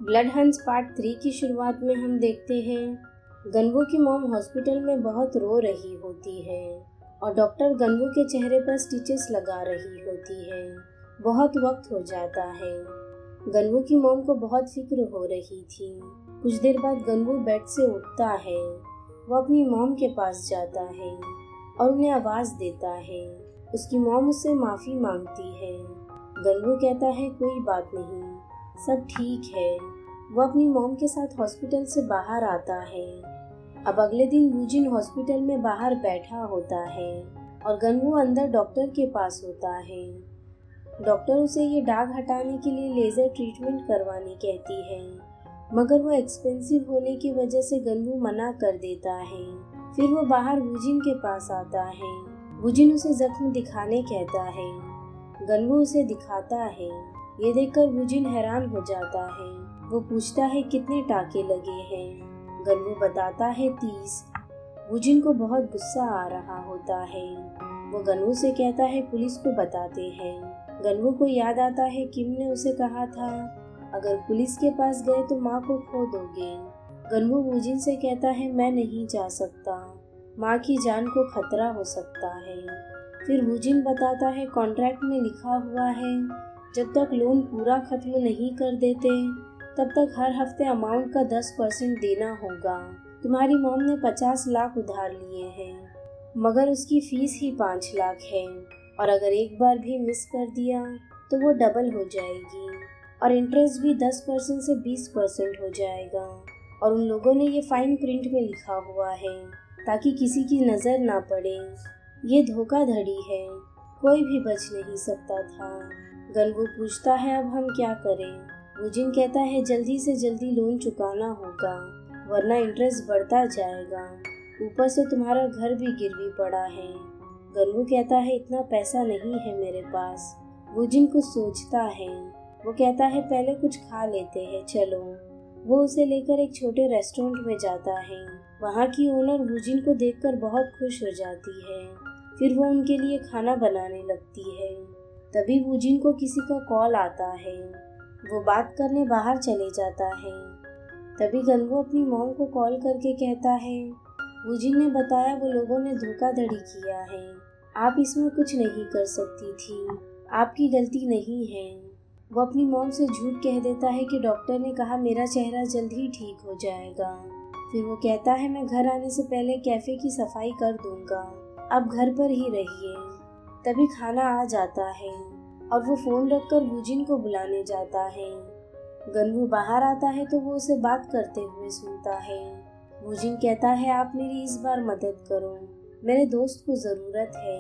Blood hunts part 3 की शुरुआत में हम देखते हैं गनवू की मॉम हॉस्पिटल में बहुत रो रही होती है और डॉक्टर गनवू के चेहरे पर स्टिचेस लगा रही होती है। बहुत वक्त हो जाता है। गनवू की मॉम को बहुत फिक्र हो रही थी। कुछ देर बाद गनवू बेड से उठता है। वो अपनी मॉम के पास जाता है और उन्हें आवाज़ देता है। उसकी मॉम उससे माफ़ी मांगती है। गनवू कहता है कोई बात नहीं, सब ठीक है। वो अपनी मॉम के साथ हॉस्पिटल से बाहर आता है। अब अगले दिन वूजिन हॉस्पिटल में बाहर बैठा होता है और गनवू अंदर डॉक्टर के पास होता है। डॉक्टर उसे ये दाग हटाने के लिए लेज़र ट्रीटमेंट करवाने कहती है, मगर वो एक्सपेंसिव होने की वजह से गनवू मना कर देता है। फिर वो बाहर वूजिन के पास आता है। वूजिन उसे जख्म दिखाने कहता है। गनवू उसे दिखाता है। ये देखकर वूजिन हैरान हो जाता है। वो पूछता है कितने टाके लगे हैं। गनवू बताता है 30। वूजिन को बहुत गुस्सा आ रहा होता है। वो गनवू से कहता है पुलिस को बताते हैं। गनवू को याद आता है किम ने उसे कहा था अगर पुलिस के पास गए तो माँ को खो दोगे। गनवू वूजिन से कहता है मैं नहीं जा सकता, माँ की जान को खतरा हो सकता है। फिर वूजिन बताता है कॉन्ट्रैक्ट में लिखा हुआ है जब तक लोन पूरा खत्म नहीं कर देते तब तक हर हफ्ते अमाउंट का 10% देना होगा। तुम्हारी मॉम ने 50 लाख उधार लिए हैं, मगर उसकी फीस ही 5 लाख है और अगर एक बार भी मिस कर दिया तो वो डबल हो जाएगी और इंटरेस्ट भी 10% से 20% हो जाएगा। और उन लोगों ने ये फाइन प्रिंट में लिखा हुआ है ताकि किसी की नज़र ना पड़े। ये धोखाधड़ी है, कोई भी बच नहीं सकता था। गनवू पूछता है अब हम क्या करें। वूजिन कहता है जल्दी से जल्दी लोन चुकाना होगा वरना इंटरेस्ट बढ़ता जाएगा। ऊपर से तुम्हारा घर भी गिरवी पड़ा है। गनवू कहता है इतना पैसा नहीं है मेरे पास। वूजिन कुछ सोचता है। वो कहता है पहले कुछ खा लेते हैं, चलो। वो उसे लेकर एक छोटे रेस्टोरेंट में जाता है। वहाँ की ओनर वूजिन को देखकर बहुत खुश हो जाती है। फिर वो उनके लिए खाना बनाने लगती है। तभी वूजिन को किसी का कॉल आता है। वो बात करने बाहर चले जाता है। तभी गनवू अपनी मॉम को कॉल करके कहता है वूजिन ने बताया वो लोगों ने धोखाधड़ी किया है, आप इसमें कुछ नहीं कर सकती थी, आपकी गलती नहीं है। वो अपनी मॉम से झूठ कह देता है कि डॉक्टर ने कहा मेरा चेहरा जल्द ही ठीक हो जाएगा। फिर वो कहता है मैं घर आने से पहले कैफ़े की सफाई कर दूंगा, आप घर पर ही रहिए। तभी खाना आ जाता है और वो फ़ोन रखकर वूजिन को बुलाने जाता है। गनवू बाहर आता है तो वो उसे बात करते हुए सुनता है। वूजिन कहता है आप मेरी इस बार मदद करो, मेरे दोस्त को ज़रूरत है,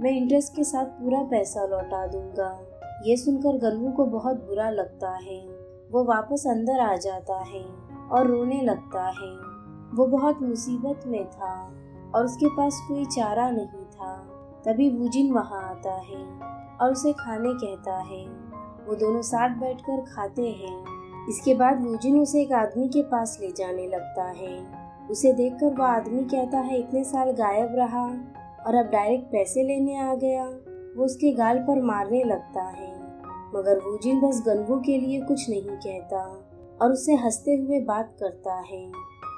मैं इंटरेस्ट के साथ पूरा पैसा लौटा दूंगा। ये सुनकर गनवू को बहुत बुरा लगता है। वो वापस अंदर आ जाता है और रोने लगता है। वो बहुत मुसीबत में था और उसके पास कोई चारा नहीं था। तभी वूजिन वहाँ आता है और उसे खाने कहता है। वो दोनों साथ बैठकर खाते हैं। इसके बाद वूजिन उसे एक आदमी के पास ले जाने लगता है। उसे देखकर वह आदमी कहता है इतने साल गायब रहा और अब डायरेक्ट पैसे लेने आ गया। वो उसके गाल पर मारने लगता है, मगर वूजिन बस गनवू के लिए कुछ नहीं कहता और उससे हंसते हुए बात करता है।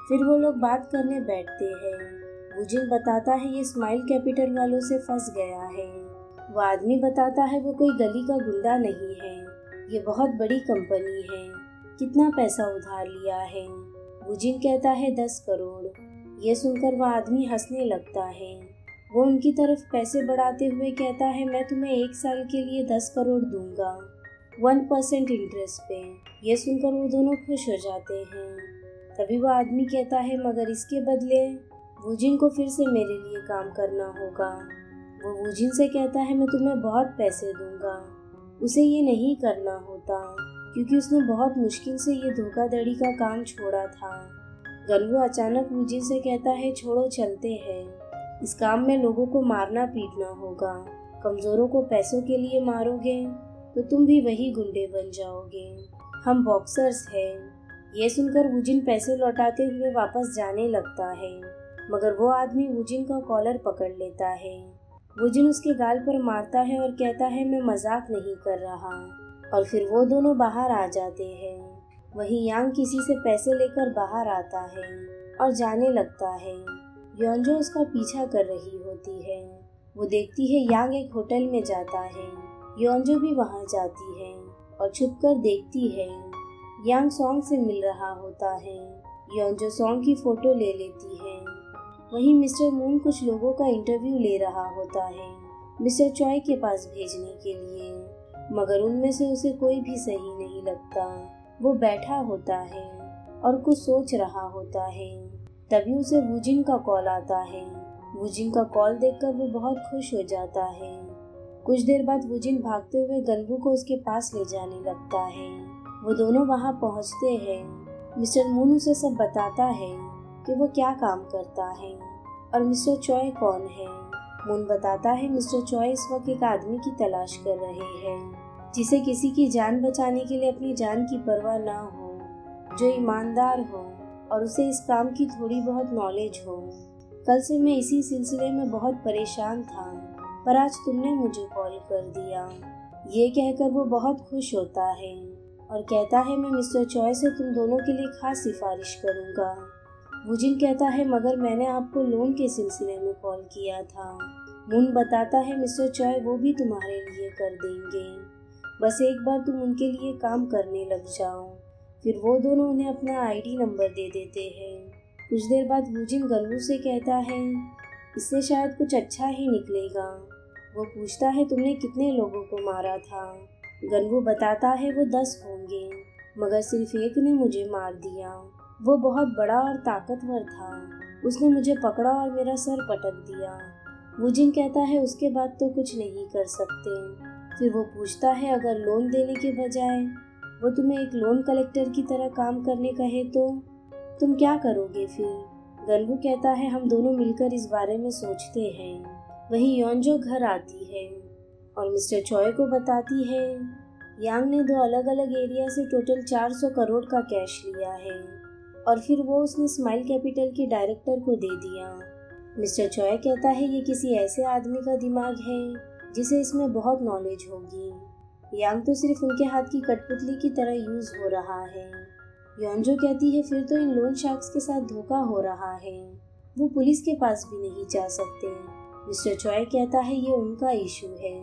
फिर वो लोग बात करने बैठते हैं। वूजिन बताता है ये स्माइल कैपिटल वालों से फंस गया है। वो आदमी बताता है वो कोई गली का गुंडा नहीं है, ये बहुत बड़ी कंपनी है। कितना पैसा उधार लिया है? वूजिन कहता है 10 करोड़। ये सुनकर वह आदमी हंसने लगता है। वो उनकी तरफ पैसे बढ़ाते हुए कहता है मैं तुम्हें 1 साल के लिए 10 करोड़ दूंगा 1% इंटरेस्ट पे। ये सुनकर वो दोनों खुश हो जाते हैं। तभी वो आदमी कहता है मगर इसके बदले वूजिन को फिर से मेरे लिए काम करना होगा। वो वूजिन से कहता है मैं तुम्हें बहुत पैसे दूंगा। उसे ये नहीं करना होता क्योंकि उसने बहुत मुश्किल से ये धोखाधड़ी का काम छोड़ा था। गनवू अचानक वूजिन से कहता है छोड़ो चलते हैं, इस काम में लोगों को मारना पीटना होगा, कमज़ोरों को पैसों के लिए मारोगे तो तुम भी वही गुंडे बन जाओगे, हम बॉक्सर्स हैं। ये सुनकर वूजिन पैसे लौटाते हुए वापस जाने लगता है, मगर वो आदमी वूजिन का कॉलर पकड़ लेता है। वूजिन उसके गाल पर मारता है और कहता है मैं मजाक नहीं कर रहा। और फिर वो दोनों बाहर आ जाते हैं। वहीं यांग किसी से पैसे लेकर बाहर आता है और जाने लगता है। योंजो उसका पीछा कर रही होती है। वो देखती है यांग एक होटल में जाता है। योंजो भी वहां जाती है और छुपकर देखती है। यांग सॉन्ग से मिल रहा होता है। योंजो सॉन्ग की फोटो ले लेती है। वहीं मिस्टर मून कुछ लोगों का इंटरव्यू ले रहा होता है मिस्टर चॉय के पास भेजने के लिए, मगर उनमें से उसे कोई भी सही नहीं लगता। वो बैठा होता है और कुछ सोच रहा होता है। तभी उसे वूजिन का कॉल आता है। वूजिन का कॉल देखकर वो बहुत खुश हो जाता है। कुछ देर बाद वूजिन भागते हुए गनवू को उसके पास ले जाने लगता है। वो दोनों वहां पहुंचते हैं। मिस्टर मून उसे सब बताता है कि वो क्या काम करता है और मिस्टर चॉय कौन है। मून बताता है मिस्टर चॉय इस वक्त एक आदमी की तलाश कर रहे हैं जिसे किसी की जान बचाने के लिए अपनी जान की परवाह ना हो, जो ईमानदार हो और उसे इस काम की थोड़ी बहुत नॉलेज हो। कल से मैं इसी सिलसिले में बहुत परेशान था, पर आज तुमने मुझे कॉल कर दिया। ये कहकर वो बहुत खुश होता है और कहता है मैं मिस्टर चॉय से तुम दोनों के लिए खास सिफारिश करूँगा। वूजिन कहता है मगर मैंने आपको लोन के सिलसिले में कॉल किया था। मून बताता है मिस्टर चॉय वो भी तुम्हारे लिए कर देंगे, बस एक बार तुम उनके लिए काम करने लग जाओ। फिर वो दोनों उन्हें अपना आईडी नंबर दे देते हैं। कुछ देर बाद वूजिन गनवू से कहता है इससे शायद कुछ अच्छा ही निकलेगा। वो पूछता है तुमने कितने लोगों को मारा था। गनवू बताता है वो 10 होंगे, मगर सिर्फ एक ने मुझे मार दिया। वो बहुत बड़ा और ताकतवर था। उसने मुझे पकड़ा और मेरा सर पटक दिया। वूजिन कहता है उसके बाद तो कुछ नहीं कर सकते। फिर वो पूछता है अगर लोन देने के बजाय वो तुम्हें एक लोन कलेक्टर की तरह काम करने कहे तो तुम क्या करोगे फिर। गनवू कहता है हम दोनों मिलकर इस बारे में सोचते हैं। वहीं योंजो घर आती है और मिस्टर चॉय को बताती है यांग ने 2 अलग अलग एरिया से टोटल 400 करोड़ का कैश लिया है और फिर वो उसने स्माइल कैपिटल के डायरेक्टर को दे दिया। मिस्टर चॉय कहता है ये किसी ऐसे आदमी का दिमाग है जिसे इसमें बहुत नॉलेज होगी। यांग तो सिर्फ उनके हाथ की कठपुतली की तरह यूज हो रहा है। योंजो कहती है फिर तो इन लोन शार्क्स के साथ धोखा हो रहा है, वो पुलिस के पास भी नहीं जा सकते। मिस्टर चॉय कहता है ये उनका इशू है,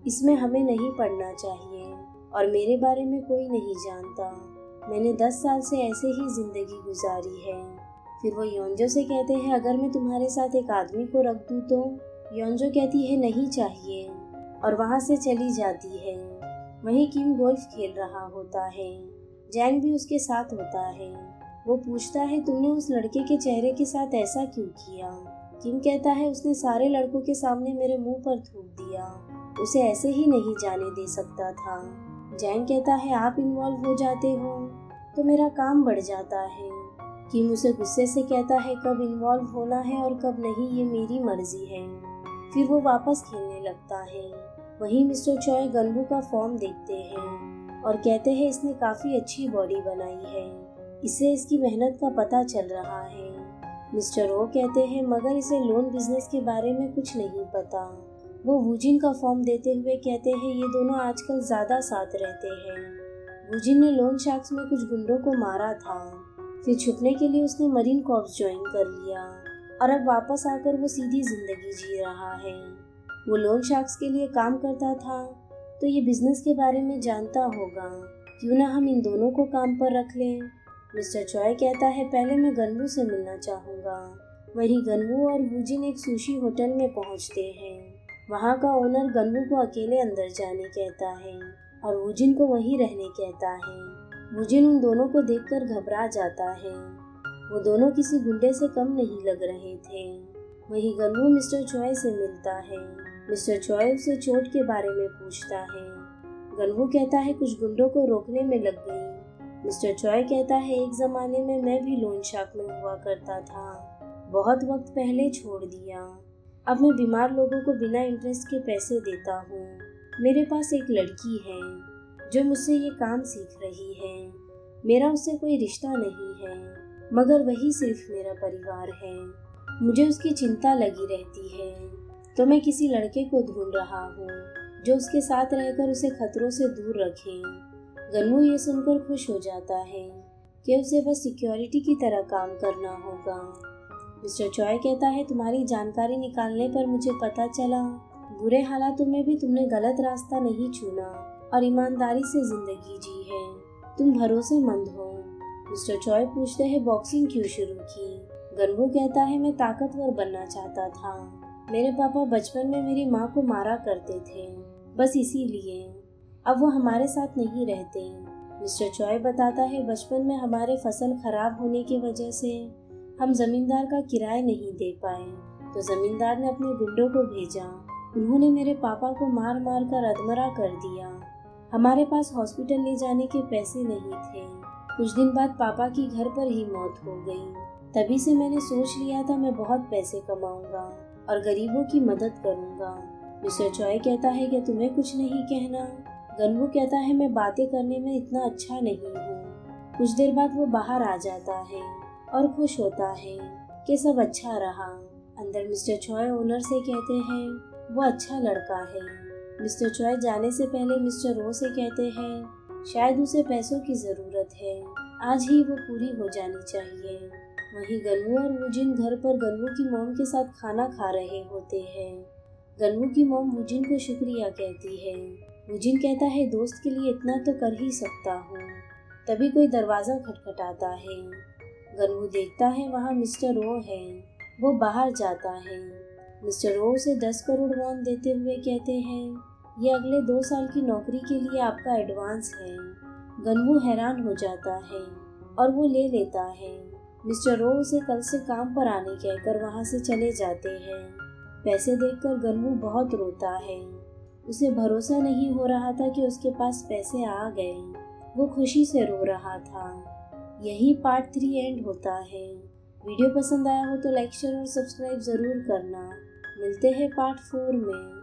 इसमें हमें नहीं पढ़ना चाहिए और मेरे बारे में कोई नहीं जानता। मैंने 10 साल से ऐसे ही जिंदगी गुजारी है। फिर वो योंजो से कहते हैं अगर मैं तुम्हारे साथ एक आदमी को रख दूं तो। योंजो कहती है नहीं चाहिए और वहां से चली जाती है। वहीं किम गोल्फ खेल रहा होता है। जैंग भी उसके साथ होता है। वो पूछता है तुमने उस लड़के के चेहरे के साथ ऐसा क्यों किया। किम कहता है उसने सारे लड़कों के सामने मेरे मुंह पर थूक दिया, उसे ऐसे ही नहीं जाने दे सकता था। जैंग कहता है आप इन्वॉल्व हो जाते हो तो मेरा काम बढ़ जाता है। किम उसे गुस्से से कहता है कब इन्वॉल्व होना है और कब नहीं ये मेरी मर्जी है। फिर वो वापस खेलने लगता है। वहीं मिस्टर चॉय गनवू का फॉर्म देखते हैं और कहते हैं इसने काफी अच्छी बॉडी बनाई है, इससे इसकी मेहनत का पता चल रहा है। मिस्टर ओ कहते हैं मगर इसे लोन बिजनेस के बारे में कुछ नहीं पता। वो वूजिन का फॉर्म देते हुए कहते हैं ये दोनों आजकल ज्यादा साथ रहते हैं। वूजिन ने लोन शार्क्स में कुछ गुंडों को मारा था, फिर छुपने के लिए उसने मरीन कॉर्प्स ज्वाइन कर लिया और अब वापस आकर वो सीधी जिंदगी जी रहा है। वो लोन शार्क्स के लिए काम करता था तो ये बिजनेस के बारे में जानता होगा, क्यों ना हम इन दोनों को काम पर रख लें। मिस्टर चॉय कहता है पहले मैं गनवू से मिलना चाहूँगा। वहीं गनवू और वूजिन एक सुशी होटल में पहुँचते हैं। वहाँ का ओनर गनवू को अकेले अंदर जाने कहता है और वूजिन को वहीं रहने कहता है। वूजिन उन दोनों को देखकर घबरा जाता है। वो दोनों किसी गुंडे से कम नहीं लग रहे थे। वहीं गनवू मिस्टर चॉय से मिलता है। मिस्टर चॉय उसे चोट के बारे में पूछता है। गनवू कहता है कुछ गुंडों को रोकने में लग गई। मिस्टर चॉय कहता है एक जमाने में मैं भी लोन शार्क में हुआ करता था, बहुत वक्त पहले छोड़ दिया। अब मैं बीमार लोगों को बिना इंटरेस्ट के पैसे देता हूँ। मेरे पास एक लड़की है जो मुझसे ये काम सीख रही है। मेरा उससे कोई रिश्ता नहीं है, मगर वही सिर्फ मेरा परिवार है। मुझे उसकी चिंता लगी रहती है, तो मैं किसी लड़के को ढूंढ रहा हूँ जो उसके साथ रहकर उसे खतरों से दूर रखे। गनवू ये सुनकर खुश हो जाता है। कि उसे बस सिक्योरिटी की तरह काम करना होगा। मिस्टर चॉय कहता है, तुम्हारी जानकारी निकालने पर मुझे पता चला बुरे हालातों में भी तुमने गलत रास्ता नहीं चुना और ईमानदारी से जिंदगी जी है। तुम भरोसेमंद हो। मिस्टर चॉय पूछते हैं, बॉक्सिंग क्यों शुरू की? गनवू कहता है, मैं ताकतवर बनना चाहता था। मेरे पापा बचपन में मेरी माँ को मारा करते थे, बस इसीलिए। अब वो हमारे साथ नहीं रहते। मिस्टर चॉय बताता है, बचपन में हमारे फसल खराब होने की वजह से हम जमींदार का किराया नहीं दे पाए, तो जमींदार ने अपने गुंडों को भेजा। उन्होंने मेरे पापा को मार मार कर अधमरा कर दिया। हमारे पास हॉस्पिटल ले जाने के पैसे नहीं थे। कुछ दिन बाद पापा की घर पर ही मौत हो गई। तभी से मैंने सोच लिया था मैं बहुत पैसे कमाऊंगा और गरीबों की मदद करूंगा। मिस्टर चॉय कहता है कि तुम्हें कुछ नहीं कहना। गनवू कहता है, मैं बातें करने में इतना अच्छा नहीं हूँ। कुछ देर बाद वो बाहर आ जाता है और खुश होता है कि सब अच्छा रहा। अंदर मिस्टर चॉय ओनर से कहते हैं, वो अच्छा लड़का है। मिस्टर चॉय जाने से पहले मिस्टर रो से कहते हैं, शायद उसे पैसों की जरूरत है, आज ही वो पूरी हो जानी चाहिए। वहीं गनवू और वुजिन घर पर गनवू की मॉम के साथ खाना खा रहे होते हैं। गनवू की मॉम वुजिन को शुक्रिया कहती है। वुजिन कहता है, दोस्त के लिए इतना तो कर ही सकता हूँ। तभी कोई दरवाजा खटखटाता है। गनवू देखता है वहाँ मिस्टर रो है। वो बाहर जाता है। मिस्टर रो उसे 10 करोड़ वॉन देते हुए कहते हैं, ये अगले 2 साल की नौकरी के लिए आपका एडवांस है। गनवू हैरान हो जाता है और वो ले लेता है। मिस्टर रो उसे कल से काम पर आने कहकर वहाँ से चले जाते हैं। पैसे देखकर गनवू बहुत रोता है। उसे भरोसा नहीं हो रहा था कि उसके पास पैसे आ गए। वो खुशी से रो रहा था। यही पार्ट 3 एंड होता है। वीडियो पसंद आया हो तो लाइक, शेयर और सब्सक्राइब जरूर करना। मिलते हैं पार्ट 4 में।